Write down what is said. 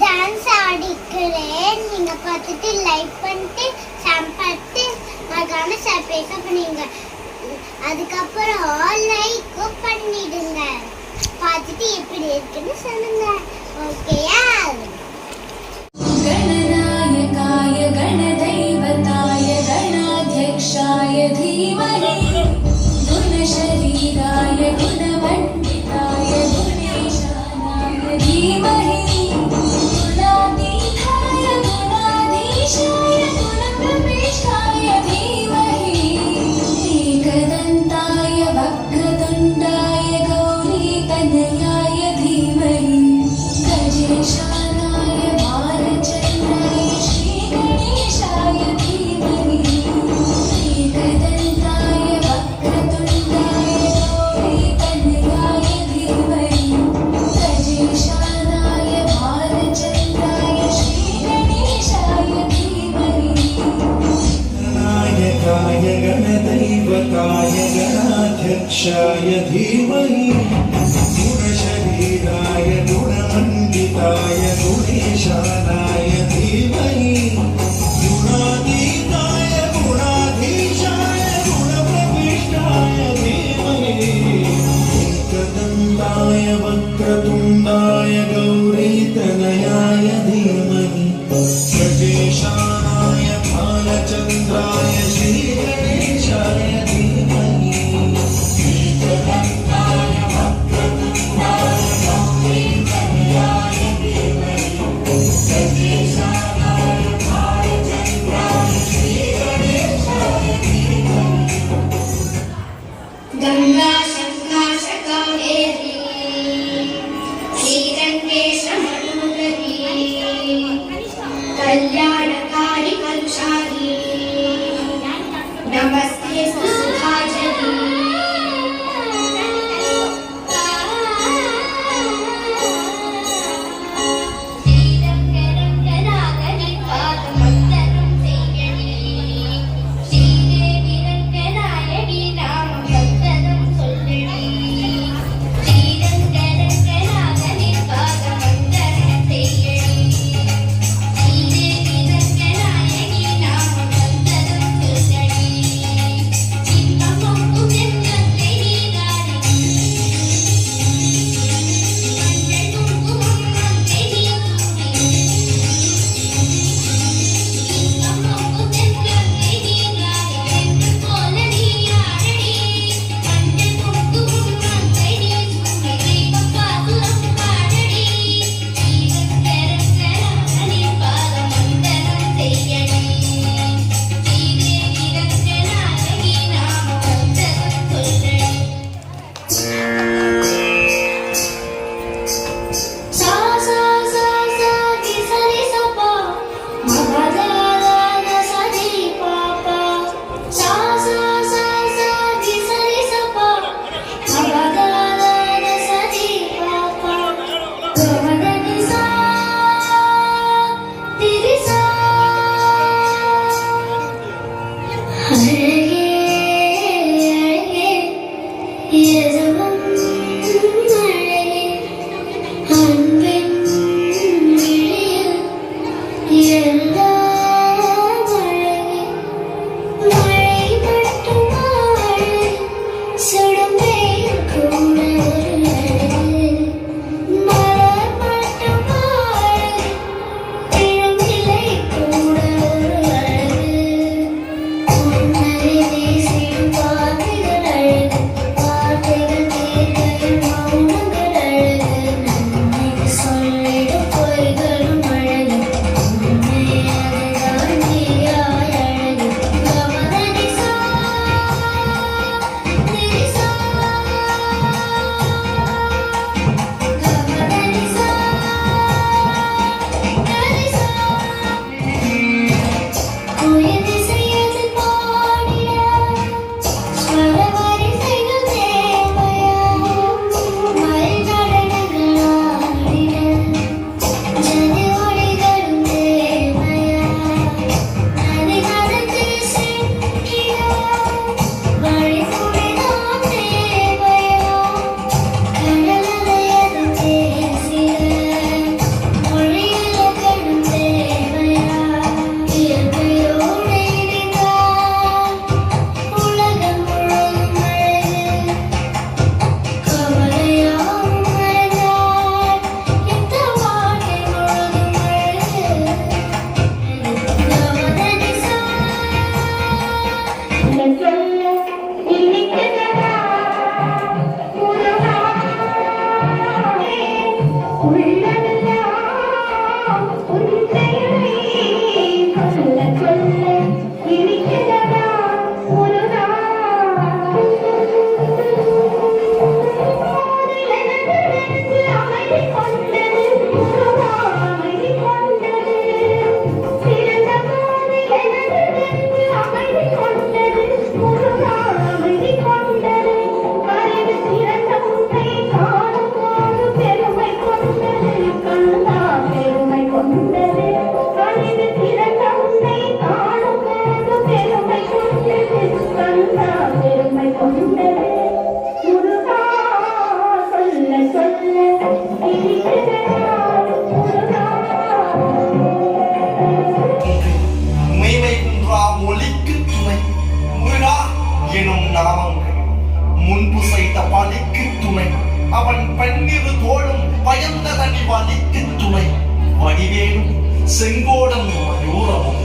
Dance ஆடிக்கிறேன். நீங்க பார்த்துட்டு like பண்ணிட்டு ஷேர் பண்ணிட்டு மறக்காம சப்ஸ்கிரைப் பண்ணுங்க. அதுக்கப்புறம் லைக் பண்ணிடுங்க. பார்த்துட்டு எப்படி இருக்குன்னு சொல்லுங்க. ஓகேயா? गणनायकाय गणदैवताय गणाध्यक्षाय धीमहि गुणशरीराय गुणमण्डिताय गुणेशानाय धीमहि गुणातीताय गुणाधीशाय गुणप्रविष्टाय धीमहि एकदन्ताय वक्रतुण्डाय गौरीतनयाय धीमहि गजेशाय गणदैवताय गणाध्यक्षाय धीमहि गुणशरीराय गुणमण्डिताय गुणेशानाय धीमहि गुणातीताय गुणाधीशाय गुणप्रविष्टाय धीमहि एकदन्ताय वक्रतुण्डाय गौरीतनयाय धीमहि गजेशानाय भालचन्द्राय श्रीगणेशाय धीमहि एकदन्ताय वक्रतुण्डाय गौरीतनयाय धीमहि गजेशानाय भालचन्द्राय श्रीगणेशाय धीमहि गंगा शङ्काशकावेरी श्रीरङ्गेश मनोहरी कल्याणका அவன் பன்னிரு தோளும் பயந்த தனி வலிக்கு துணை வடிவேலும் செங்கோடன் மயூரமும்